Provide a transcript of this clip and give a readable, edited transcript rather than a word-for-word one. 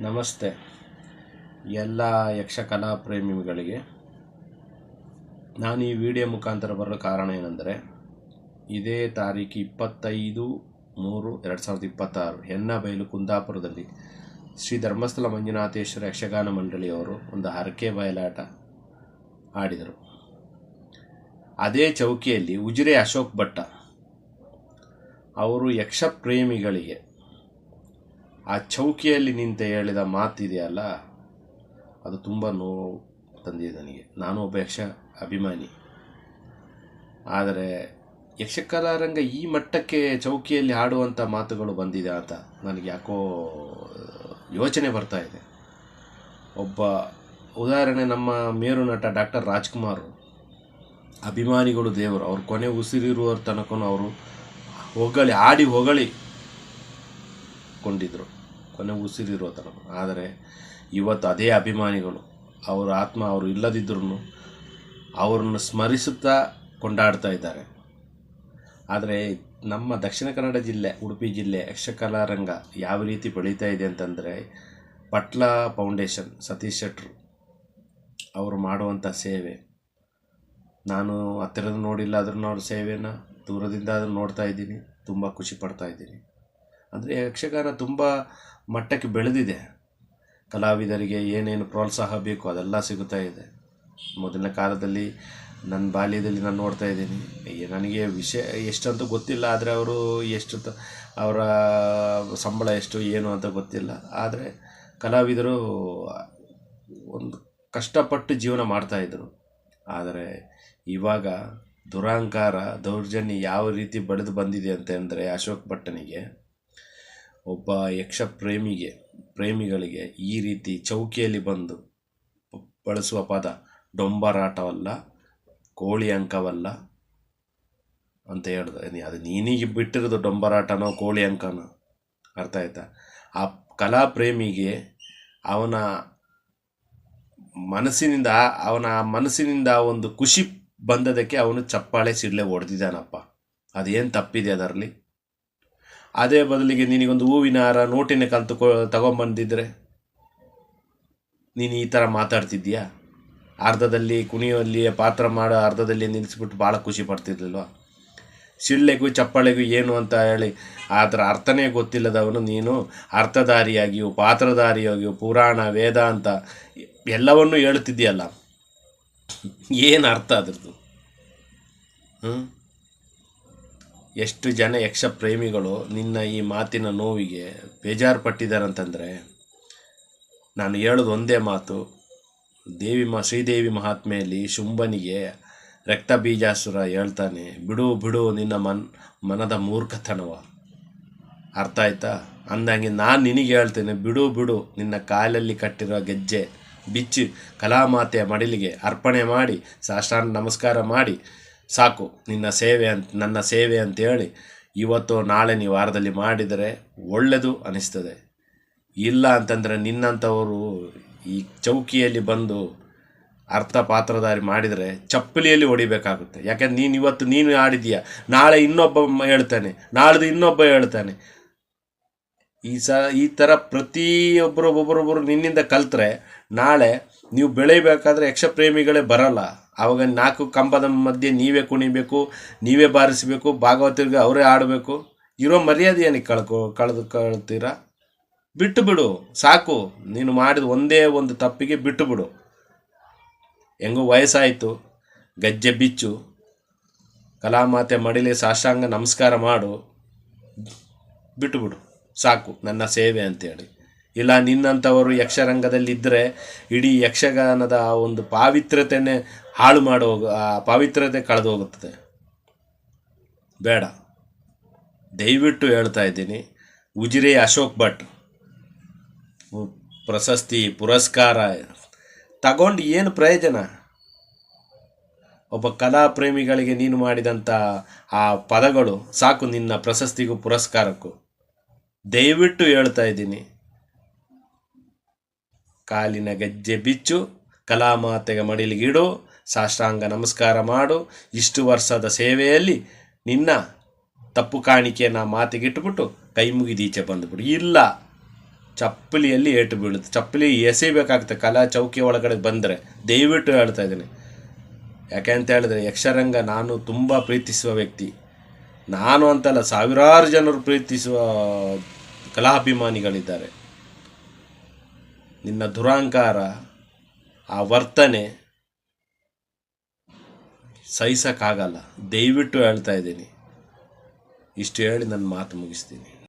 ನಮಸ್ತೆ ಎಲ್ಲ ಯಕ್ಷಕಲಾ ಪ್ರೇಮಿಗಳಿಗೆ. ನಾನು ಈ ವಿಡಿಯೋ ಮುಖಾಂತರ ಬರಲು ಕಾರಣ ಏನೆಂದರೆ, ಇದೇ ತಾರೀಕು 25/3/2026 ಹೆನ್ನಬೈಲು ಕುಂದಾಪುರದಲ್ಲಿ ಶ್ರೀ ಧರ್ಮಸ್ಥಳ ಮಂಜುನಾಥೇಶ್ವರ ಯಕ್ಷಗಾನ ಮಂಡಳಿಯವರು ಒಂದು ಹರಕೆ ಬಯಲಾಟ ಆಡಿದರು. ಅದೇ ಚೌಕಿಯಲ್ಲಿ ಉಜಿರೆ ಅಶೋಕ್ ಭಟ್ಟ ಅವರು ಯಕ್ಷ ಪ್ರೇಮಿಗಳಿಗೆ ಆ ಚೌಕಿಯಲ್ಲಿ ನಿಂತು ಹೇಳಿದ ಮಾತಿದೆಯಲ್ಲ, ಅದು ತುಂಬ ನೋವು ತಂದಿದೆ ನನಗೆ. ನಾನು ಒಬ್ಬ ಯಕ್ಷ ಅಭಿಮಾನಿ. ಆದರೆ ಯಕ್ಷಕಲಾರಂಗ ಈ ಮಟ್ಟಕ್ಕೆ ಚೌಕಿಯಲ್ಲಿ ಹಾಡುವಂಥ ಮಾತುಗಳು ಬಂದಿದೆ ಅಂತ ನನಗೆ ಯಾಕೋ ಯೋಚನೆ ಬರ್ತಾ ಇದೆ. ಒಬ್ಬ ಉದಾಹರಣೆ, ನಮ್ಮ ಮೇರು ನಟ ಡಾಕ್ಟರ್ ರಾಜ್ಕುಮಾರ್, ಅಭಿಮಾನಿಗಳು ದೇವರು. ಅವ್ರ ಕೊನೆ ಉಸಿರಿರುವ ತನಕ ಅವರು ಹೊಗಳಿ ಕೊಂಡಿದ್ರು, ಕೊನೆ ಉಸಿರಿರೋ ತನಕ. ಆದರೆ ಇವತ್ತು ಅದೇ ಅಭಿಮಾನಿಗಳು ಅವರ ಆತ್ಮ ಅವರು ಇಲ್ಲದಿದ್ದರೂ ಅವರನ್ನು ಸ್ಮರಿಸುತ್ತಾ ಕೊಂಡಾಡ್ತಾ ಇದ್ದಾರೆ. ಆದರೆ ನಮ್ಮ ದಕ್ಷಿಣ ಕನ್ನಡ ಜಿಲ್ಲೆ, ಉಡುಪಿ ಜಿಲ್ಲೆ ಯಕ್ಷಕಲಾರಂಗ ಯಾವ ರೀತಿ ಬೆಳೀತಾ ಇದೆ ಅಂತಂದರೆ, ಪಟ್ಲ ಫೌಂಡೇಶನ್ ಸತೀಶ್ ಶೆಟ್ಟರು ಅವರು ಮಾಡುವಂಥ ಸೇವೆ, ನಾನು ಹತ್ತಿರದ ನೋಡಿಲ್ಲ ಆದ್ರೂ ಅವ್ರ ಸೇವೆನ ದೂರದಿಂದ ಆದರೂ ನೋಡ್ತಾ ಇದ್ದೀನಿ, ತುಂಬ ಖುಷಿ ಪಡ್ತಾ ಇದ್ದೀನಿ. ಅಂದರೆ ಯಕ್ಷಗಾನ ತುಂಬ ಮಟ್ಟಕ್ಕೆ ಬೆಳೆದಿದೆ. ಕಲಾವಿದರಿಗೆ ಏನೇನು ಪ್ರೋತ್ಸಾಹ ಬೇಕು ಅದೆಲ್ಲ ಸಿಗುತ್ತಾ ಇದೆ. ಮೊದಲಿನ ಕಾಲದಲ್ಲಿ ನನ್ನ ಬಾಲ್ಯದಲ್ಲಿ ನಾನು ನೋಡ್ತಾ ಇದ್ದೀನಿ, ನನಗೆ ವಿಷಯ ಎಷ್ಟಂತೂ ಗೊತ್ತಿಲ್ಲ, ಆದರೆ ಅವರು ಅವರ ಸಂಬಳ ಎಷ್ಟು ಏನು ಅಂತ ಗೊತ್ತಿಲ್ಲ. ಆದರೆ ಕಲಾವಿದರು ಒಂದು ಕಷ್ಟಪಟ್ಟು ಜೀವನ ಮಾಡ್ತಾಯಿದ್ರು. ಆದರೆ ಇವಾಗ ದುರಹಂಕಾರ, ದೌರ್ಜನ್ಯ ಯಾವ ರೀತಿ ಬೆಳೆದು ಬಂದಿದೆ ಅಂತಂದರೆ, ಅಶೋಕ್ ಭಟ್ಟನಿಗೆ, ಒಬ್ಬ ಯಕ್ಷ ಪ್ರೇಮಿಗಳಿಗೆ ಈ ರೀತಿ ಚೌಕಿಯಲ್ಲಿ ಬಂದು ಬಳಸುವ ಪದ ಡೊಂಬರಾಟವಲ್ಲ, ಕೋಳಿ ಅಂಕವಲ್ಲ ಅಂತ ಹೇಳ್ದೆ. ಅದು ನೀನಿಗೆ ಬಿಟ್ಟಿರೋದು ಡೊಂಬರಾಟನೋ ಕೋಳಿ ಅಂಕನೋ, ಅರ್ಥ ಆಯ್ತಾ? ಆ ಕಲಾ ಪ್ರೇಮಿಗೆ ಅವನ ಮನಸ್ಸಿನಿಂದ ಒಂದು ಖುಷಿ ಬಂದದಕ್ಕೆ ಅವನು ಚಪ್ಪಾಳೆ ಸಿಡ್ಲೆ ಹೊಡೆದಿದ್ದಾನಪ್ಪ. ಅದೇನು ತಪ್ಪಿದೆ ಅದರಲ್ಲಿ? ಅದೇ ಬದಲಿಗೆ ನಿನಗೊಂದು ಹೂವಿನ ಹಾರ, ನೋಟಿನ ಕಲ್ತು ತಗೊಂಬಂದಿದ್ರೆ ನೀನು ಈ ಥರ ಮಾತಾಡ್ತಿದ್ದೀಯಾ? ಅರ್ಧದಲ್ಲಿ ಕುಣಿಯುವಲ್ಲಿ ಪಾತ್ರ ಮಾಡೋ ಅರ್ಧದಲ್ಲಿ ನಿಲ್ಲಿಸ್ಬಿಟ್ಟು ಭಾಳ ಖುಷಿ ಪಡ್ತಿರ್ಲಿಲ್ವ? ಸಿಳ್ಳೆಗೂ ಚಪ್ಪಾಳೆಗೂ ಏನು ಅಂತ ಹೇಳಿ ಅದರ ಅರ್ಥನೇ ಗೊತ್ತಿಲ್ಲದವನು ನೀನು ಅರ್ಥಧಾರಿಯಾಗಿಯೂ ಪಾತ್ರಧಾರಿಯಾಗಿಯೂ ಪುರಾಣ ವೇದಾಂತ ಎಲ್ಲವನ್ನೂ ಹೇಳ್ತಿದ್ದೀಯಲ್ಲ, ಏನು ಅರ್ಥ ಅದ್ರದ್ದು? ಎಷ್ಟು ಜನ ಯಕ್ಷ ಪ್ರೇಮಿಗಳು ನಿನ್ನ ಈ ಮಾತಿನ ನೋವಿಗೆ ಬೇಜಾರು ಪಟ್ಟಿದ್ದಾರಂತಂದರೆ, ನಾನು ಹೇಳೋದು ಒಂದೇ ಮಾತು. ಶ್ರೀದೇವಿ ಮಹಾತ್ಮೆಯಲ್ಲಿ ಶುಂಭನಿಗೆ ರಕ್ತ ಬೀಜಾಸುರ ಹೇಳ್ತಾನೆ, ಬಿಡು ನಿನ್ನ ಮನದ ಮೂರ್ಖತನವ. ಅರ್ಥ ಆಯ್ತಾ? ಅಂದಂಗೆ ನಾನು ನಿನಗೆ ಹೇಳ್ತೇನೆ, ಬಿಡು ನಿನ್ನ ಕಾಲಲ್ಲಿ ಕಟ್ಟಿರೋ ಗೆಜ್ಜೆ ಬಿಚ್ಚಿ ಕಲಾಮಾತೆಯ ಮಡಿಲಿಗೆ ಅರ್ಪಣೆ ಮಾಡಿ ಸಾಷ್ಟಾಂಗ ನಮಸ್ಕಾರ ಮಾಡಿ ಸಾಕು. ನನ್ನ ಸೇವೆ ಅಂತೇಳಿ ಇವತ್ತು ನಾಳೆ ನೀವು ವಾರದಲ್ಲಿ ಮಾಡಿದರೆ ಒಳ್ಳೆಯದು ಅನಿಸ್ತದೆ. ಇಲ್ಲ ಅಂತಂದರೆ ನಿನ್ನಂಥವರು ಈ ಚೌಕಿಯಲ್ಲಿ ಬಂದು ಅರ್ಥ ಪಾತ್ರಧಾರಿ ಮಾಡಿದರೆ ಚಪ್ಪಲಿಯಲ್ಲಿ ಹೊಡಿಬೇಕಾಗುತ್ತೆ. ಯಾಕೆಂದ್ರೆ ಇವತ್ತು ನೀನು ಆಡಿದೀಯ, ನಾಳೆ ಇನ್ನೊಬ್ಬ ಹೇಳ್ತಾನೆ, ನಾಳ್ದು ಇನ್ನೊಬ್ಬ ಹೇಳ್ತಾನೆ. ಈ ಥರ ಒಬ್ಬರೊಬ್ಬರು ನಿನ್ನಿಂದ ಕಲ್ತ್ರೆ ನಾಳೆ ನೀವು ಬೆಳೀಬೇಕಾದ್ರೆ ಯಕ್ಷ ಪ್ರೇಮಿಗಳೇ ಬರಲ್ಲ. ಆವಾಗ 4 ಕಂಬದ ಮಧ್ಯೆ ನೀವೇ ಕುಣಿಬೇಕು, ನೀವೇ ಬಾರಿಸಬೇಕು, ಭಾಗವತರಿಗೆ ಅವರೇ ಆಡಬೇಕು. ಇರೋ ಮರ್ಯಾದೆಯನಿಗೆ ಕಳ್ತೀರಾ? ಬಿಟ್ಟು ಸಾಕು. ನೀನು ಮಾಡಿದ ಒಂದೇ ಒಂದು ತಪ್ಪಿಗೆ ಬಿಟ್ಟು. ಹೆಂಗೋ ವಯಸ್ಸಾಯಿತು, ಗಜ್ಜೆ ಬಿಚ್ಚು, ಕಲಾಮಾತೆ ಮಡಿಲಿ ಸಾಷ್ಟಾಂಗ ನಮಸ್ಕಾರ ಮಾಡು, ಬಿಟ್ಟು ಸಾಕು ನನ್ನ ಸೇವೆ ಅಂತೇಳಿ. ಇಲ್ಲ ನಿನ್ನಂಥವರು ಯಕ್ಷರಂಗದಲ್ಲಿದ್ದರೆ ಇಡೀ ಯಕ್ಷಗಾನದ ಒಂದು ಪಾವಿತ್ರ್ಯತೆಯೇ ಹಾಳು ಪಾವಿತ್ರ್ಯತೆ ಕಳೆದು ಹೋಗುತ್ತದೆ. ಬೇಡ, ದಯವಿಟ್ಟು ಹೇಳ್ತಾ ಇದ್ದೀನಿ. ಉಜಿರೆ ಅಶೋಕ್ ಭಟ್ ಪ್ರಶಸ್ತಿ ಪುರಸ್ಕಾರ ತಗೊಂಡು ಏನು ಪ್ರಯೋಜನ? ಒಬ್ಬ ಕಲಾ ಪ್ರೇಮಿಗಳಿಗೆ ನೀನು ಮಾಡಿದಂಥ ಆ ಪದಗಳು ಸಾಕು ನಿನ್ನ ಪ್ರಶಸ್ತಿಗೂ ಪುರಸ್ಕಾರಕ್ಕೂ. ದಯವಿಟ್ಟು ಹೇಳ್ತಾ ಇದ್ದೀನಿ, ಕಾಲಿನ ಗೆಜ್ಜೆ ಬಿಚ್ಚು, ಕಲಾಮಾತೆಗೆ ಮಡಿಲಿಗಿಡು, ಸಾಷ್ಟಾಂಗ ನಮಸ್ಕಾರ ಮಾಡು. ಇಷ್ಟು ವರ್ಷದ ಸೇವೆಯಲ್ಲಿ ನಿನ್ನ ತಪ್ಪು ಕಾಣಿಕೆಯನ್ನು ಮಾತಿಗಿಟ್ಬಿಟ್ಟು ಕೈ ಮುಗಿದೀಚೆ ಬಂದುಬಿಡು. ಇಲ್ಲ, ಚಪ್ಪಲಿಯಲ್ಲಿ ಏಟು ಬೀಳುತ್ತೆ. ಚಪ್ಪಲಿ ಎಸೆಯಬೇಕಾಗುತ್ತೆ ಕಲಾ ಚೌಕಿ ಒಳಗಡೆ ಬಂದರೆ. ದಯವಿಟ್ಟು ಹೇಳ್ತಾ ಇದ್ದೀನಿ. ಯಾಕೆ ಅಂತ ಹೇಳಿದ್ರೆ ಯಕ್ಷರಂಗ ನಾನು ತುಂಬ ಪ್ರೀತಿಸುವ ವ್ಯಕ್ತಿ. ನಾನು ಅಂತಲ್ಲ, ಸಾವಿರಾರು ಜನರು ಪ್ರೀತಿಸುವ ಕಲಾಭಿಮಾನಿಗಳಿದ್ದಾರೆ. ನಿನ್ನ ದುರಹಂಕಾರ, ಆ ವರ್ತನೆ ಸಹಿಸೋಕ್ಕಾಗಲ್ಲ. ದಯವಿಟ್ಟು ಹೇಳ್ತಾ ಇದ್ದೀನಿ. ಇಷ್ಟು ಹೇಳಿ ನನ್ನ ಮಾತು ಮುಗಿಸ್ತೀನಿ.